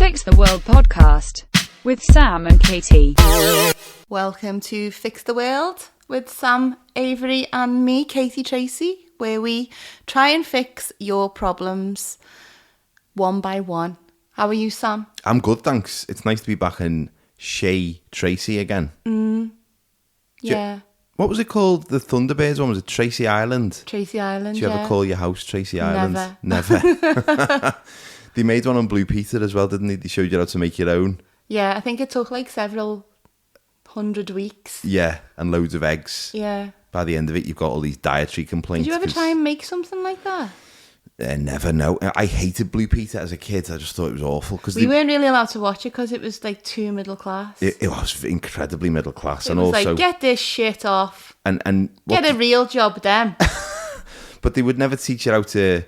Fix the World podcast with Sam and Katie. Welcome to Fix the World with Sam, Avery and me, Katie Tracy, where we try and fix your problems one by one. How are you, Sam? I'm good, thanks. It's nice to be back in Shea Tracy again. Yeah. What was it called? The Thunderbirds one? Was it Tracy Island? Tracy Island, Do you yeah. ever call your house Tracy Island? Never. They made one on Blue Peter as well, didn't they? They showed you how to make your own. Yeah, I think it took like several 100 weeks. Yeah, and loads of eggs. Yeah. By the end of it, you've got all these dietary complaints. Did you ever try and make something like that? Never, no. I hated Blue Peter as a kid. I just thought it was awful. We weren't really allowed to watch it because it was like too middle class. It was incredibly middle class. It and was also, like, get this shit off. And Get a real job then. But they would never teach you how to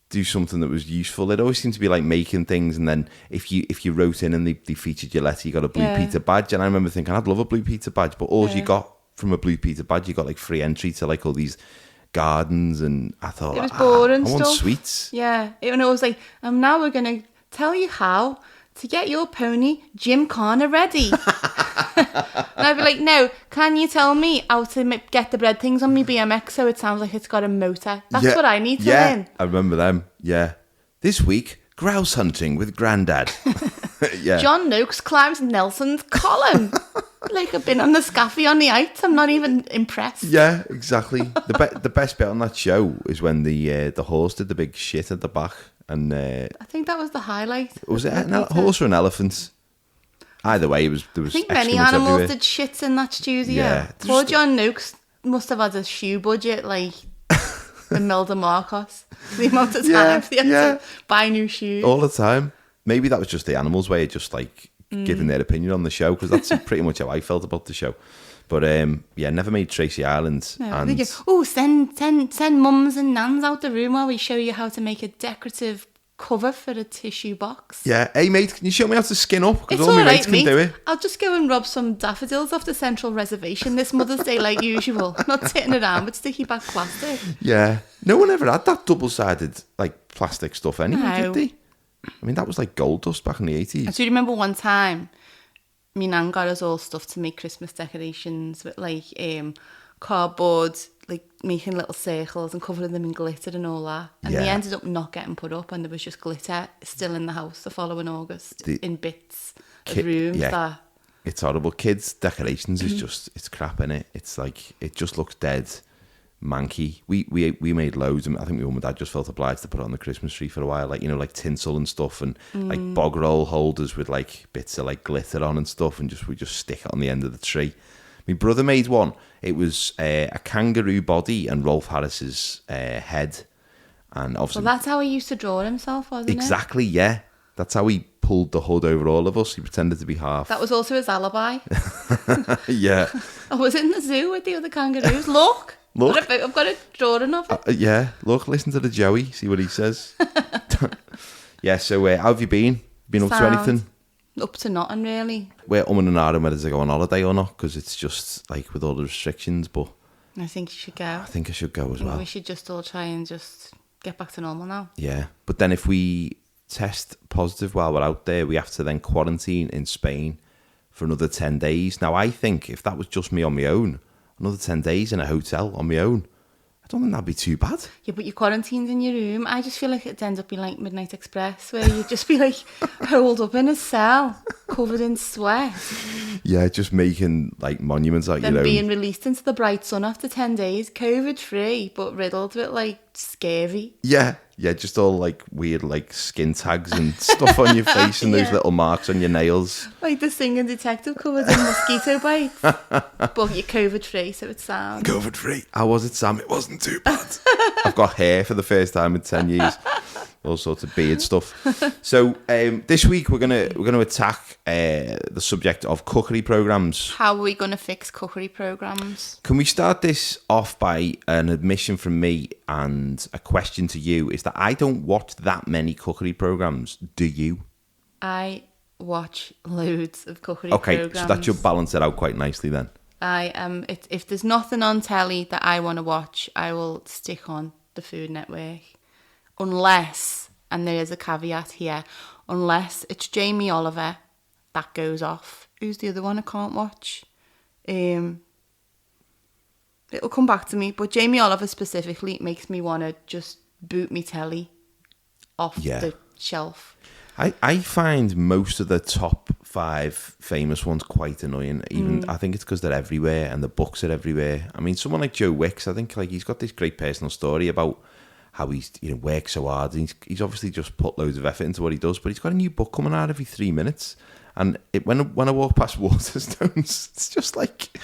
do something that was useful. It always seemed to be like making things, and then if you wrote in and they featured your letter, you got a Blue Peter badge. And I remember thinking, I'd love a Blue Peter badge, but all you got from a Blue Peter badge, you got like free entry to like all these gardens, and I thought It was boring I stuff. want sweets. Yeah, and it was like, now we're going to tell you how to get your pony gymkhana ready. And I'd be like, no, can you tell me how to get the bread things on my BMX so it sounds like it's got a motor? That's what I need to learn. I remember them. Yeah. This week, grouse hunting with Grandad. Yeah. John Noakes climbs Nelson's column. Like I've been on the scaffy on the heights. I'm not even impressed. Yeah, exactly. The best bit on that show is when the horse did the big shit at the back. And I think that was the highlight. was it a horse or an elephant? Either way, there was I think many excrement animals everywhere. did shits in that studio. Yeah, Poor John Noakes must have had a shoe budget like Imelda Marcos. The amount of time they had to buy new shoes. All the time. Maybe that was just the animals' way of just like giving their opinion on the show, because that's pretty much how I felt about the show. But never made Tracy Island. No, And send mums and nans out the room while we show you how to make a decorative cover for a tissue box. yeah, hey mate, can you show me how to skin up? Because It's all my all mates right, can do mate. it. I'll just go and rob some daffodils off the Central Reservation this Mother's Day like usual. Not sitting around with sticky back plastic. Yeah. No one ever had that double-sided like plastic stuff anyway, No. did they? I mean, that was like gold dust back in the 80s. I do remember one time, my nan got us all stuff to make Christmas decorations with like cardboard, like making little circles and covering them in glitter and all that. And they Yeah. ended up not getting put up, and there was just glitter still in the house the following August in bits of rooms. yeah. It's horrible. Kids' decorations is just, it's crap, innit? It's like, it just looks dead manky. We made loads, and I think my mum and dad just felt obliged to put it on the Christmas tree for a while, like, you know, like tinsel and stuff, and like bog roll holders with like bits of like glitter on and stuff, and we just stick it on the end of the tree. My brother made one. It was a kangaroo body and Rolf Harris's head, and obviously Well, that's how he used to draw himself, wasn't it? exactly, yeah. That's how he pulled the hood over all of us. He pretended to be half. That was also his alibi. Yeah. I was in the zoo with the other kangaroos. Look. Look. I've got a drawing of it. Yeah, look, listen to the Joey, see what he says. Yeah, so how have you been? Been up to Sound. anything? Up to nothing, really. We're and ahhing whether to go on holiday or not, because it's just like with all the restrictions, but I think you should go. I think I should go as well. We should just all try and just get back to normal now. Yeah, but then if we test positive while we're out there, we have to then quarantine in Spain for another 10 days. Now, I think if that was just me on my own, another 10 days in a hotel on my own, I don't think that'd be too bad. Yeah, but you're quarantined in your room. I just feel like it ends up being like Midnight Express, where you'd just be like holed up in a cell, covered in sweat, Yeah, just making like monuments out then your being own. released into the bright sun after 10 days, COVID-free, but riddled with like scary. Yeah, just all like weird like skin tags and stuff on your face and those Yeah. little marks on your nails. Like the singing detective covered in mosquito bites. But you're COVID-free, so it's sound. COVID free. How was it, Sam? It wasn't too bad. I've got hair for the first time in 10 years. All sorts of beard stuff. So this week we're gonna attack the subject of cookery programs. How are we going to fix cookery programs? Can we start this off by an admission from me and a question to you? Is that I don't watch that many cookery programs. Do you? I watch loads of cookery Okay, programs. so that should balance it out quite nicely then. If there's nothing on telly that I want to watch, I will stick on the Food Network. Unless, and there is a caveat here, unless it's Jamie Oliver, that goes off. Who's the other one I can't watch? It'll come back to me, but Jamie Oliver specifically makes me want to just boot me telly off the shelf. I find most of the top 5 famous ones quite annoying. Even I think it's because they're everywhere and the books are everywhere. I mean, someone like Joe Wicks, I think like he's got this great personal story about how he's works so hard. He's obviously just put loads of effort into what he does, but he's got a new book coming out every 3 minutes. And when I walk past Waterstones, it's just like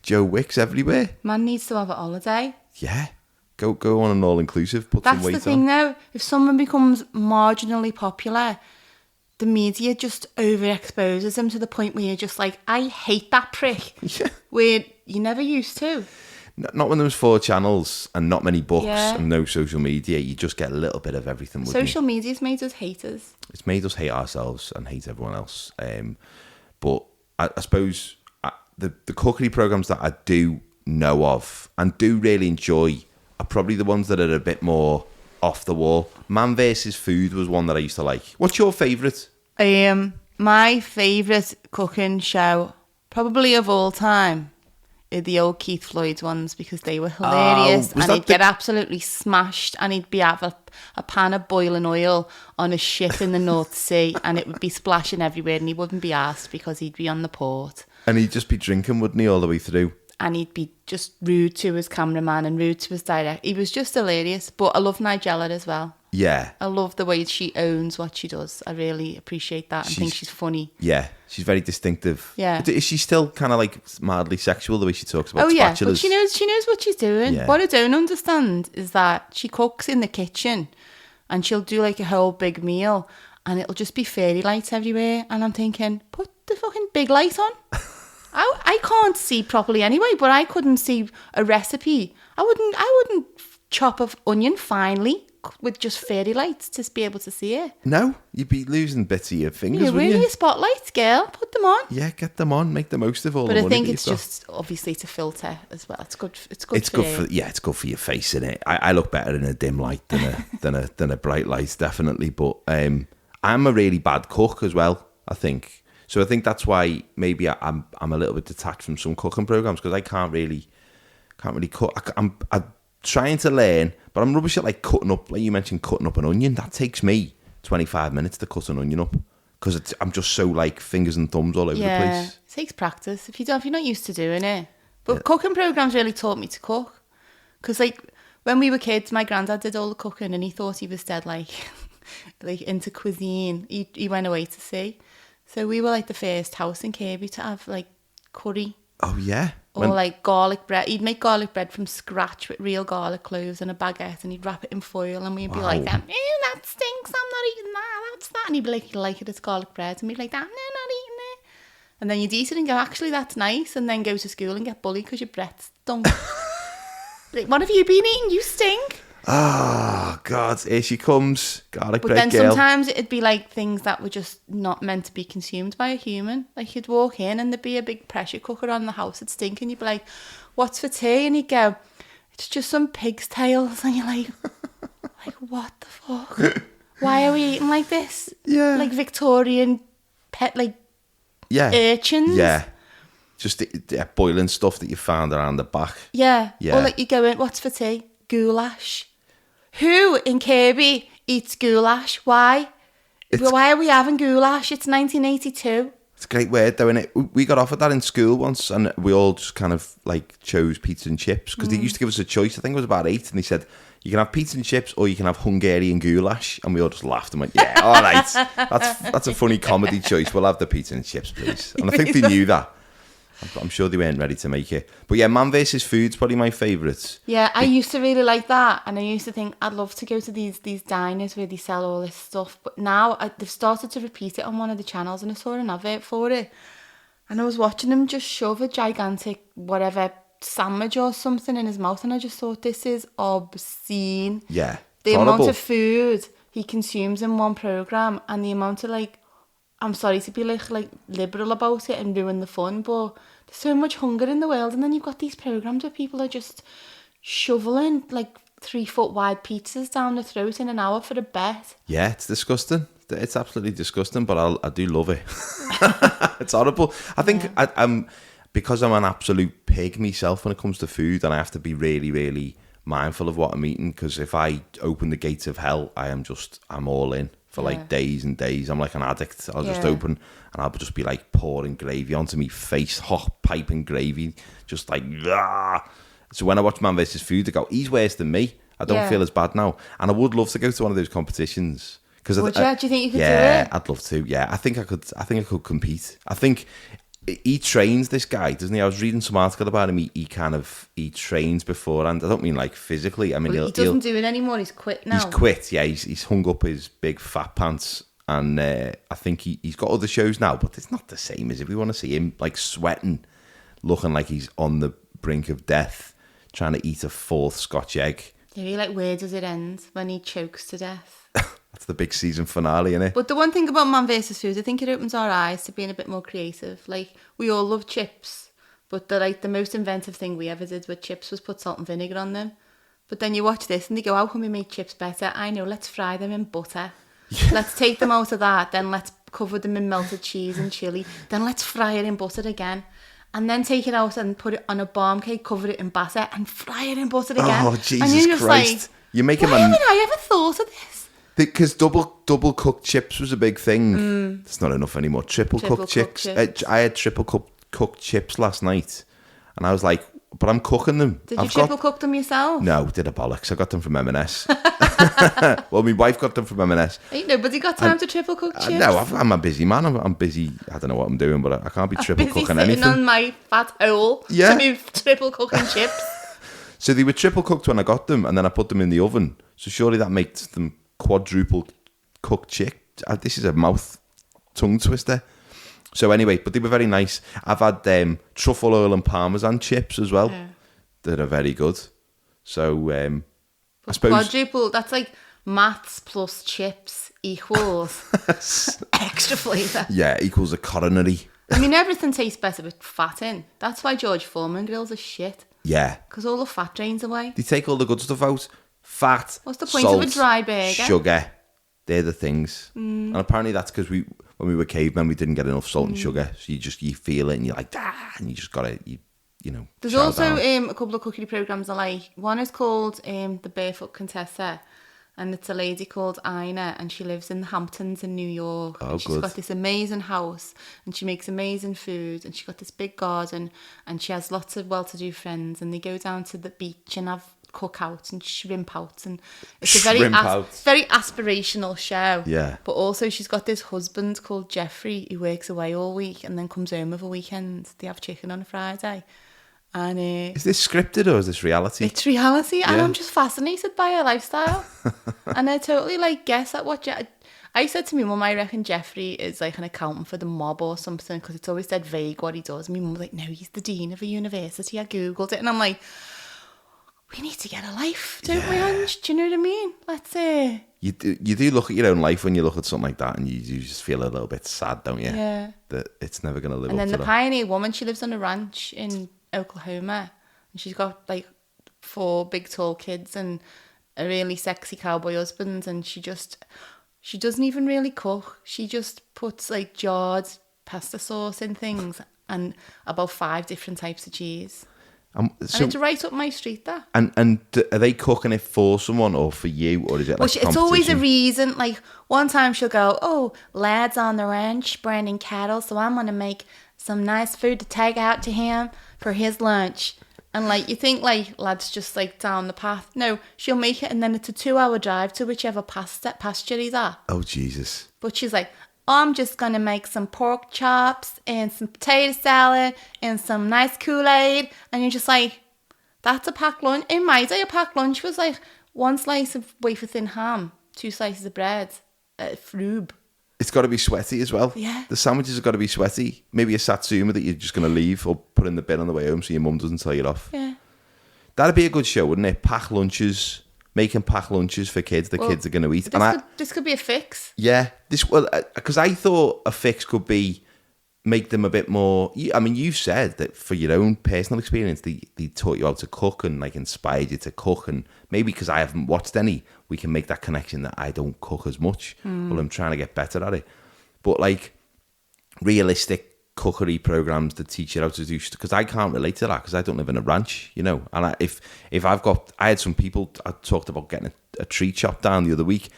Joe Wicks everywhere. Man needs to have a holiday. Yeah. Go on an all-inclusive, put some weight on. That's the thing, though. If someone becomes marginally popular, the media just overexposes them to the point where you're just like, I hate that prick. Yeah. Where you never used to. Not when there was 4 channels and not many books and no social media. You just get a little bit of everything. Social media's made us haters. It's made us hate ourselves and hate everyone else. But I suppose the cookery programs that I do know of and do really enjoy are probably the ones that are a bit more off the wall. Man vs. Food was one that I used to like. What's your favourite? My favourite cooking show, probably of all time, are the old Keith Floyd ones because they were hilarious. And he'd get absolutely smashed and he'd have a pan of boiling oil on a ship in the North Sea and it would be splashing everywhere and he wouldn't be asked because he'd be on the port. And he'd just be drinking, wouldn't he, all the way through? And he'd be just rude to his cameraman and rude to his director. He was just hilarious. But I love Nigella as well. Yeah. I love the way she owns what she does. I really appreciate that and think she's funny. Yeah, she's very distinctive. Yeah. Is she still kind of like mildly sexual, the way she talks about spatulas? Yeah, but she knows what she's doing. Yeah. What I don't understand is that she cooks in the kitchen and she'll do like a whole big meal and it'll just be fairy lights everywhere. And I'm thinking, put the fucking big light on. I can't see properly anyway, but I couldn't see a recipe. I wouldn't chop an onion finely with just fairy lights to be able to see it. No, you'd be losing bits of your fingers, wouldn't you? Your spotlights, girl. Put them on. Yeah, get them on. Make the most of all the money. But I think it's just obviously to filter as well. It's good. It's good for your face, innit? I look better in a dim light than a bright light, definitely. But I'm a really bad cook as well, I think. So I think that's why maybe I'm a little bit detached from some cooking programs because I can't really cook. I'm trying to learn, but I'm rubbish at like cutting up. Like you mentioned, cutting up an onion. That takes me 25 minutes to cut an onion up because I'm just so like fingers and thumbs all over the place. It takes practice if you're not used to doing it. But cooking programs really taught me to cook because like when we were kids, my granddad did all the cooking and he thought he was dead like into cuisine. He went away to sea. So we were like the first house in Kirby to have like curry. Oh yeah. Or like garlic bread. He'd make garlic bread from scratch with real garlic cloves and a baguette and he'd wrap it in foil and we'd be like, that stinks, I'm not eating that, that's that. And he'd be like, you like it, it's garlic bread. And we'd be like, no, not eating it. And then you'd eat it and go, actually that's nice. And then go to school and get bullied because your breath stunk. Like, what have you been eating? You stink. Oh, God, here she comes. Garlic bread But then girl. sometimes it'd be like things that were just not meant to be consumed by a human. Like you'd walk in and there'd be a big pressure cooker on the house, it'd stink and you'd be like, what's for tea? And he'd go, it's just some pig's tails. And you're like, what the fuck? Why are we eating like this? Yeah. Like Victorian pet, like urchins? Yeah. Just the boiling stuff that you found around the back. Yeah. Yeah. Or like you go in, what's for tea? Goulash. Who in Kirby eats goulash? Why? Why are we having goulash? It's 1982. It's a great word though, isn't it? We got offered that in school once and we all just kind of like chose pizza and chips because they used to give us a choice. I think it was about 8 and they said, you can have pizza and chips or you can have Hungarian goulash. And we all just laughed and went, yeah, all right. That's a funny comedy choice. We'll have the pizza and chips, please. And I think they knew that. I'm sure they weren't ready to make it. But yeah, Man vs. Food's probably my favourite. Yeah, I used to really like that. And I used to think I'd love to go to these diners where they sell all this stuff. But now they've started to repeat it on one of the channels and I saw an advert for it. And I was watching him just shove a gigantic whatever sandwich or something in his mouth. And I just thought, this is obscene. Yeah, the horrible. amount of food he consumes in one programme and the amount of like, I'm sorry to be like liberal about it and ruin the fun, but there's so much hunger in the world. And then you've got these programmes where people are just shoveling like 3 foot wide pizzas down the throat in an hour for a bet. Yeah, it's disgusting. It's absolutely disgusting, but I do love it. It's horrible. I think I'm because I'm an absolute pig myself when it comes to food, and I have to be really, really mindful of what I'm eating, because if I open the gates of hell, I'm all in for like days and days. I'm like an addict. I'll just open and I'll just be like pouring gravy onto me face, hot piping gravy, just like ah. So when I watch Man vs Food, I go, he's worse than me. I don't feel as bad now, and I would love to go to one of those competitions. Would you? Do you think you could do it? Yeah, I'd love to. Yeah, I think I could compete. I think he trains, this guy, doesn't he? I was reading some article about him. He trains beforehand. I don't mean like physically. I mean, he doesn't do it anymore. He's quit now. He's quit. Yeah, he's hung up his big fat pants, and I think he's got other shows now. But it's not the same as if we want to see him like sweating, looking like he's on the brink of death, trying to eat a fourth Scotch egg. Yeah, like, where does it end when he chokes to death? That's the big season finale, isn't it? But the one thing about Man vs Food, I think it opens our eyes to being a bit more creative. Like, we all love chips, but the most inventive thing we ever did with chips was put salt and vinegar on them. But then you watch this and they go, how can we make chips better? I know, let's fry them in butter. Yeah. Let's take them out of that, then let's cover them in melted cheese and chilli. Then let's fry it in butter again. And then take it out and put it on a bomb cake, cover it in batter, and fry it in butter again. Oh, Jesus Christ. You're making why haven't I ever thought of this? Because double cooked chips was a big thing. It's not enough anymore. Triple cooked chips. I had triple cooked chips last night, and I was like, but I'm cooking them. Did you triple cook them yourself? No, did a bollocks. I got them from M&S. Well, my wife got them from M&S. Ain't nobody got time to triple cook chips? No, I'm a busy man. I'm busy. I don't know what I'm doing, but I can't be triple cooking anything. Sitting on my fat hole to move triple cooking chips. So they were triple cooked when I got them, and then I put them in the oven. So surely that makes them quadruple cooked chips. This is a tongue twister. So anyway, but they were very nice. I've had truffle oil and parmesan chips as well. Yeah. That are very good. So I suppose quadruple. That's like maths plus chips equals extra flavour. Yeah, equals a coronary. I mean, everything tastes better with fat in. That's why George Foreman grills are shit. Yeah. Because all the fat drains away. They take all the good stuff out. Fat. What's the point salt, of a dry burger? Sugar. They're the things. And apparently that's because when we were cavemen, we didn't get enough salt and sugar. So you feel it and you're like, and you just got to, you know. There's also a couple of cookery programs I like. One is called the Barefoot Contessa. And it's a lady called Ina, and she lives in the Hamptons in New York. Oh, and she's got this amazing house, and she makes amazing food, and she's got this big garden, and she has lots of well-to-do friends, and they go down to the beach and have cookouts and shrimp outs, and it's a very aspirational show. Yeah. But also she's got this husband called Jeffrey who works away all week and then comes home over weekends. They have chicken on a Friday. And is this scripted or is this reality? It's reality, and I'm just fascinated by her lifestyle. And I totally guess at what I said to my mum, I reckon Jeffrey is like an accountant for the mob or something, because it's always dead vague what he does. And my mum was like, no, he's the dean of a university. I googled it, and I'm like, we need to get a life, don't we, Ange? Do you know what I mean? Let's say you do look at your own life when you look at something like that, and you just feel a little bit sad, don't you? Yeah. That it's never going to live up to that. And then the that. pioneer woman, she lives on a ranch in Oklahoma, and she's got 4 big tall kids and a really sexy cowboy husband, and she doesn't even really cook. She just puts jarred pasta sauce in things and about 5 different types of cheese. And it's right up my street, that. And are they cooking it for someone or for you, or is it it's always a reason. One time she'll go, oh, lad's on the ranch branding cattle, so I'm going to make some nice food to take out to him for his lunch. And you think lad's just down the path. No, she'll make it, and then it's a 2-hour drive to whichever pasture he's at. Oh, Jesus. But she's like, I'm just going to make some pork chops and some potato salad and some nice Kool-Aid. And you're just like, that's a packed lunch. In my day, a packed lunch was 1 slice of wafer thin ham, 2 slices of bread, frube. It's got to be sweaty as well. Yeah. The sandwiches have got to be sweaty. Maybe a satsuma that you're just going to leave or put in the bin on the way home so your mum doesn't tell you off. Yeah. That'd be a good show, wouldn't it? Pack lunches. Making packed lunches for kids kids are going to eat. This could be a fix. Yeah. Because I thought a fix could be make them a bit more. I mean, you've said that for your own personal experience, they taught you how to cook and like inspired you to cook, and maybe because I haven't watched any, we can make that connection that I don't cook as much. Well, I'm trying to get better at it, but like realistic cookery programs that teach you how to do, because I can't relate to that because I don't live in a ranch, you know. And if I had some people, I talked about getting a treat shop down the other week.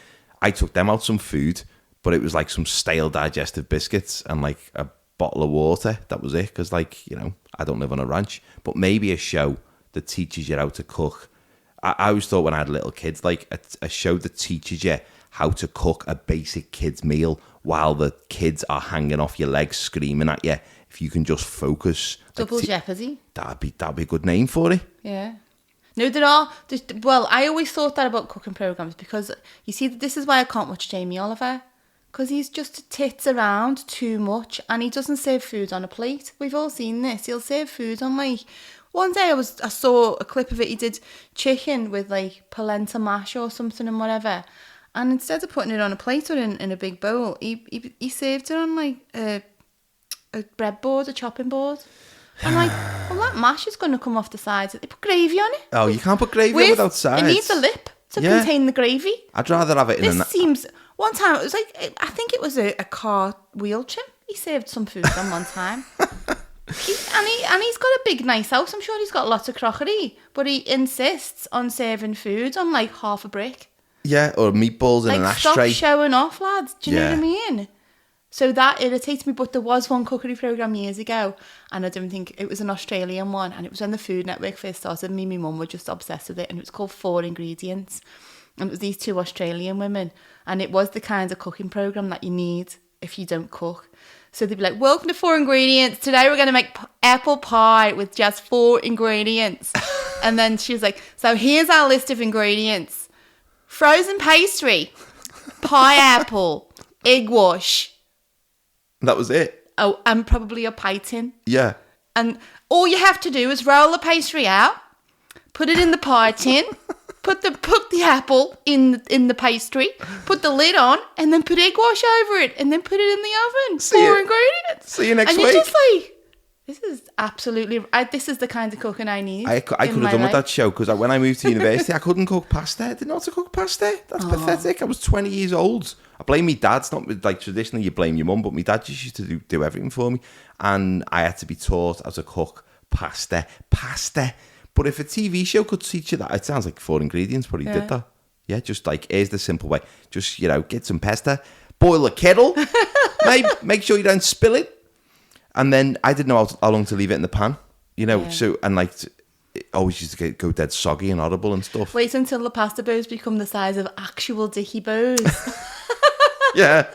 I took them out some food, but it was like some stale digestive biscuits and like a bottle of water. That was it, because like, you know, I don't live on a ranch. But maybe a show that teaches you how to cook. I always thought when I had little kids, like a show that teaches you how to cook a basic kid's meal while the kids are hanging off your legs screaming at you. If you can just focus. Double Jeopardy. That'd be a good name for it. Yeah. No, there are. Well, I always thought that about cooking programs, because you see, this is why I can't watch Jamie Oliver, because he's just tits around too much, and he doesn't serve food on a plate. We've all seen this. He'll serve food on like. One day I saw a clip of it. He did chicken with like polenta mash or something and whatever, and instead of putting it on a plate or in a big bowl, he served it on like a breadboard, a chopping board. I'm like, well, that mash is going to come off the sides. They put gravy on it. Oh, you can't put gravy on without sides. It needs a lip to contain the gravy. I'd rather have it in seems... One time, it was like, I think it was a car wheel trim. He served some food on one time. He's got a big, nice house. I'm sure he's got lots of crockery. But he insists on serving food on like half a brick. Yeah, or meatballs in like, an ashtray. Stop showing off, lads. Do you know what I mean? So that irritates me, but there was one cookery programme years ago, and I don't think it was an Australian one, and it was when the Food Network first started. Me and my mum were just obsessed with it, and it was called 4 Ingredients, and it was these 2 Australian women, and it was the kind of cooking programme that you need if you don't cook. So they'd be like, welcome to 4 Ingredients. Today we're going to make apple pie with just 4 ingredients. And then she was like, so here's our list of ingredients. Frozen pastry, pineapple, egg wash. That was it. Oh, and probably a pie tin. Yeah. And all you have to do is roll the pastry out, put it in the pie tin, put the apple in the pastry, put the lid on, and then put egg wash over it, and then put it in the oven. 4 ingredients. See you next week. And you're just like, this is absolutely... this is the kind of cooking I need. I could have done with that show, because when I moved to university, I couldn't cook pasta. I didn't know how to cook pasta. That's pathetic. I was 20 years old. I blame my dad. It's not like traditionally you blame your mum, but my dad just used to do everything for me. And I had to be taught how to cook pasta. But if a TV show could teach you that, it sounds like 4 Ingredients probably did that. Yeah, just like, here's the simple way. Just, get some pasta, boil a kettle, make sure you don't spill it. And then I didn't know how long to leave it in the pan, so, and like, it always used to go dead soggy and audible and stuff. Wait until the pasta bows become the size of actual dicky bows. Yeah.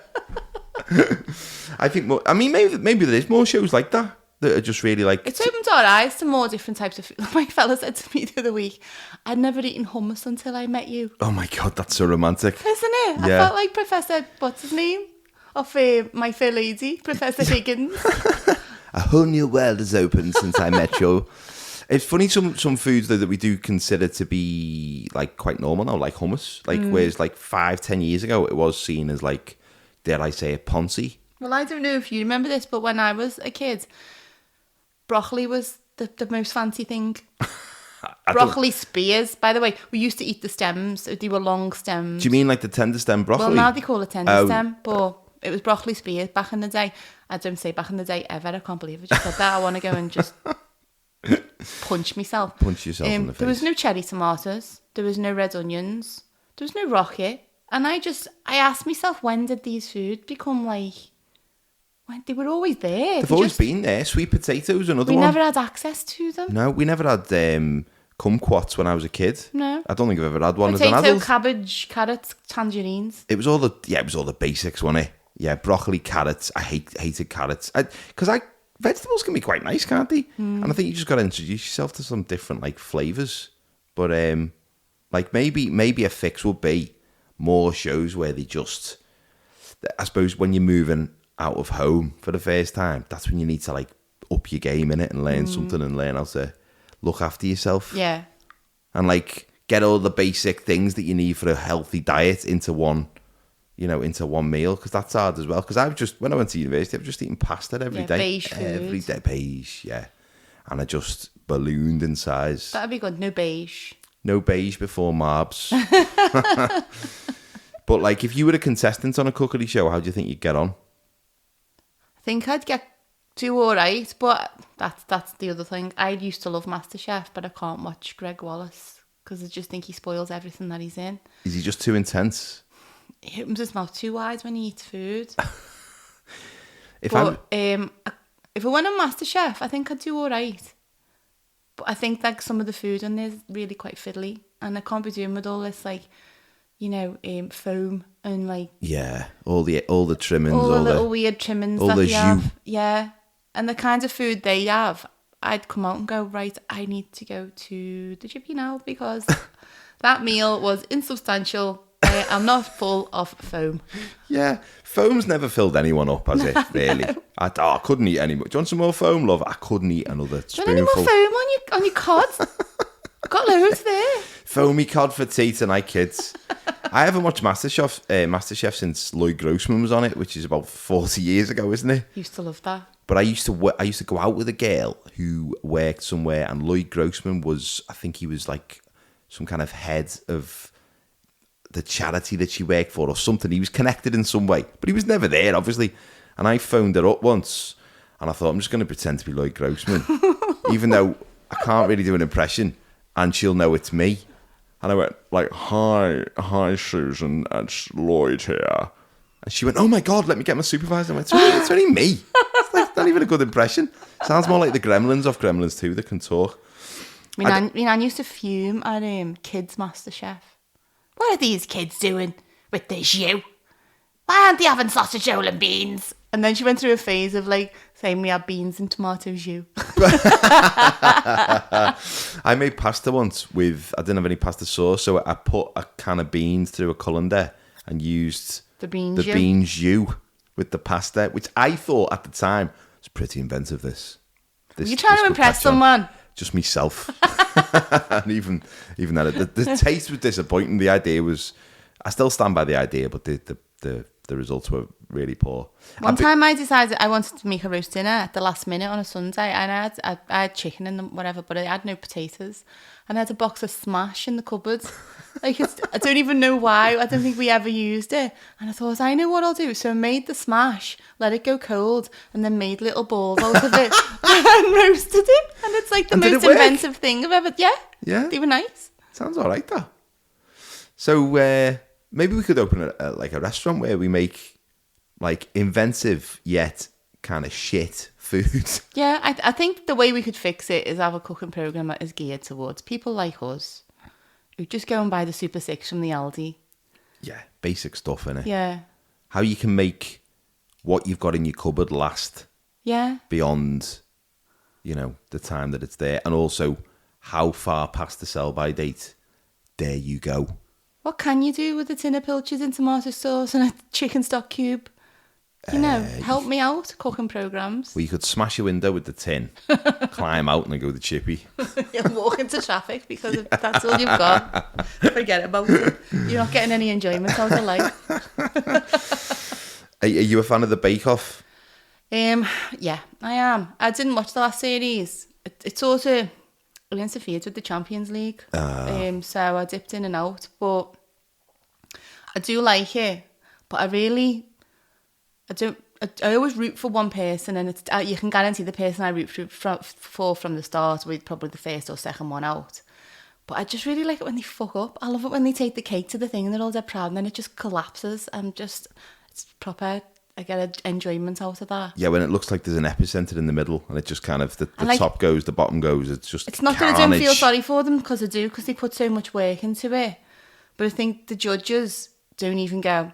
I think maybe there is more shows like that are just really like... It's opened our eyes to more different types of food. My fella said to me the other week, I'd never eaten hummus until I met you. Oh my God, that's so romantic. Isn't it? Yeah. I felt like Professor, what's his name? Of My Fair Lady, Professor Higgins. A whole new world has opened since I met you. It's funny, some foods though that we do consider to be like quite normal now, like hummus. Like whereas like 5-10 years ago it was seen as like, dare I say, a Ponzi. Well, I don't know if you remember this, but when I was a kid, broccoli was the most fancy thing. Broccoli spears, by the way. We used to eat the stems. They were long stems. Do you mean like the tender stem broccoli? Well, now they call it tender stem, but it was broccoli spears back in the day. I don't say back in the day ever. I can't believe I just said that. I want to go and just punch myself. Punch yourself in the face. There was no cherry tomatoes. There was no red onions. There was no rocket. And I asked myself, when did these foods become like... They were always there. They've always been there. Sweet potatoes, another one. We never had access to them. No, we never had kumquats when I was a kid. No. I don't think I've ever had one Potato, as an adult. cabbage, carrots, tangerines. It was all the basics, wasn't it? Yeah, broccoli, carrots. I hated carrots. Because vegetables can be quite nice, can't they? And I think you just got to introduce yourself to some different like flavours. But like maybe a fix would be more shows where they just... I suppose when you're moving out of home for the first time, that's when you need to like up your game in it and learn something and learn how to look after yourself. Yeah. And like get all the basic things that you need for a healthy diet into one you know, into one meal, because that's hard as well. Because when I went to university, I've just eaten pasta every day. Beige food. Every day, beige, yeah. And I just ballooned in size. That'd be good. No beige. No beige before Marbs. But like, if you were a contestant on a cookery show, how do you think you'd get on? I think I'd do all right, but that's the other thing. I used to love Masterchef, but I can't watch Greg Wallace because I just think he spoils everything that he's in. Is he just too intense? He opens his mouth too wide when he eats food. If I went on Masterchef, I think I'd do all right. But I think like some of the food on there is really quite fiddly, and I can't be doing with all this like, you know, foam and like all the trimmings, all the little weird trimmings all that the they have. Yeah, and the kinds of food they have, I'd come out and go, right, I need to go to the chippy now because that meal was insubstantial. I'm not full of foam. Yeah, foam's never filled anyone up, has it? Really? No. I couldn't eat any more. Do you want some more foam, love? I couldn't eat another spoonful. Do you want any more foam on your cod? Got loads there. Foamy cod for tea tonight, kids. I haven't watched Masterchef since Lloyd Grossman was on it, which is about 40 years ago, isn't it? Used to love that. But I used to go out with a girl who worked somewhere, and Lloyd Grossman was, I think he was like some kind of head of the charity that she worked for or something. He was connected in some way, but he was never there, obviously. And I phoned her up once, and I thought, I'm just going to pretend to be Lloyd Grossman, even though I can't really do an impression, and she'll know it's me. And I went like, hi, Susan, it's Lloyd here. And she went, oh my God, let me get my supervisor. I went, it's only me. It's like, not even a good impression. Sounds more like the Gremlins off Gremlins 2 that can talk. My nan used to fume at Kids Masterchef. What are these kids doing with this you? Why aren't they having sausage roll and beans? And then she went through a phase of like saying we had beans and tomato jus. I made pasta once with, I didn't have any pasta sauce, so I put a can of beans through a colander and used the bean jus with the pasta, which I thought at the time was pretty inventive. You're trying to impress someone. Just myself. And even that, the taste was disappointing. The idea was, I still stand by the idea, but the results were really poor. One time I decided I wanted to make a roast dinner at the last minute on a Sunday, and I had chicken and whatever, but I had no potatoes, and I had a box of Smash in the cupboard. Like, I don't even know why. I don't think we ever used it. And I thought, I know what I'll do. So I made the Smash, let it go cold, and then made little balls out of it and roasted it. And it's like the most inventive thing I've ever... Yeah. They were nice. Sounds all right, though. So maybe we could open a restaurant where we make like inventive yet kind of shit food. Yeah, I think the way we could fix it is have a cooking program that is geared towards people like us who just go and buy the Super 6 from the Aldi. Yeah, basic stuff, innit? Yeah. How you can make what you've got in your cupboard last. Yeah. Beyond, you know, the time that it's there. And also how far past the sell-by date there you go. What can you do with a tin of pilchards and tomato sauce and a chicken stock cube? You know, help me out, cooking programmes. Well, you could smash your window with the tin, climb out and then go the chippy. You'll walk into traffic because that's all you've got. Forget about it. You're not getting any enjoyment out of life. Are you a fan of the Bake Off? Yeah, I am. I didn't watch the last series. It sort of interfered with the Champions League. So I dipped in and out. But I do like it. But I always root for one person, and it's you can guarantee the person I root for from the start will be probably the first or second one out. But I just really like it when they fuck up. I love it when they take the cake to the thing and they're all dead proud, and then it just collapses. It's proper. I get enjoyment out of that. Yeah, when it looks like there's an epicenter in the middle, and it just kind of the top goes, the bottom goes. It's not that I don't feel sorry for them, because I do, because they put so much work into it. But I think the judges don't even go,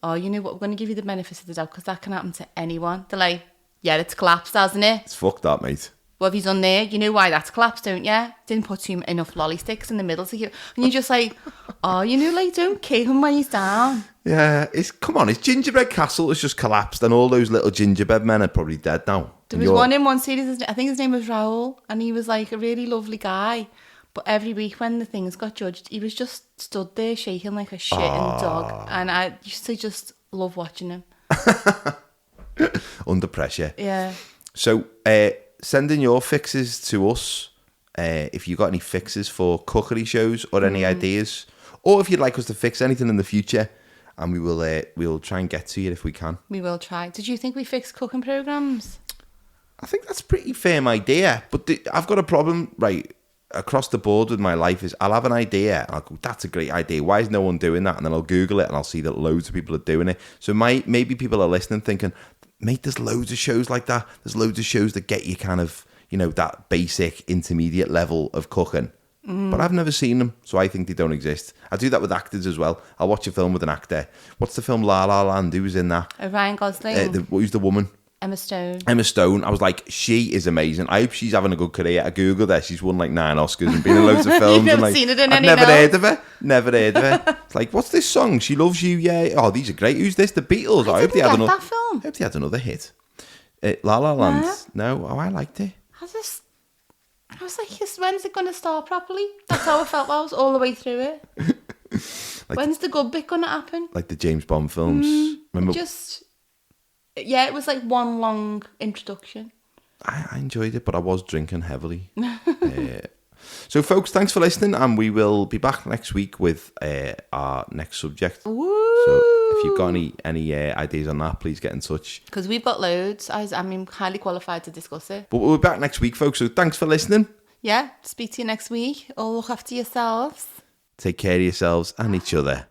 oh, you know what, we're going to give you the benefit of the doubt because that can happen to anyone. They're like, yeah, it's collapsed, hasn't it? It's fucked up, mate. What have you done there? You know why that's collapsed, don't you? Didn't put enough lolly sticks in the middle to give... And you're just like, oh, you know, like, don't kick him when he's down. Yeah, come on, his gingerbread castle has just collapsed and all those little gingerbread men are probably dead now. There was one in one series, I think his name was Raoul, and he was like a really lovely guy. But every week when the things got judged, he was just stood there shaking like a shitting dog. And I used to just love watching him. Under pressure. Yeah. So send in your fixes to us if you got any fixes for cookery shows or any ideas, or if you'd like us to fix anything in the future, and we'll try and get to you if we can. We will try. Did you think we fixed cooking programs? I think that's a pretty firm idea, but I've got a problem right across the board with my life. Is I'll have an idea and I'll go, that's a great idea, why is no one doing that? And then I'll Google it and I'll see that loads of people are doing it. So maybe people are listening thinking, mate, there's loads of shows like that. There's loads of shows that get you kind of, that basic intermediate level of cooking. But I've never seen them, so I think they don't exist. I do that with actors as well. I'll watch a film with an actor. What's the film La La Land? Who was in that? Ryan Gosling. Who's the woman? Emma Stone. Emma Stone. I was like, she is amazing. I hope she's having a good career. I googled her. She's won like 9 Oscars and been in loads of films. You've never and, seen it in I've any never else? heard of her. Never heard of her. It's like, what's this song? She Loves You, yeah. Oh, these are great. Who's this? The Beatles. I hope they had that film. I hope they had another hit. La La Land. No? Oh, I liked it. I was like, when's it going to start properly? That's how I felt I was all the way through it. When's the good bit going to happen? Like the James Bond films. Remember? Yeah, it was like one long introduction. I enjoyed it, but I was drinking heavily. So, folks, thanks for listening, and we will be back next week with our next subject. Woo! So, if you've got any ideas on that, please get in touch. Because we've got loads. I'm highly qualified to discuss it. But we'll be back next week, folks. So, thanks for listening. Yeah, speak to you next week. All look after yourselves. Take care of yourselves and each other.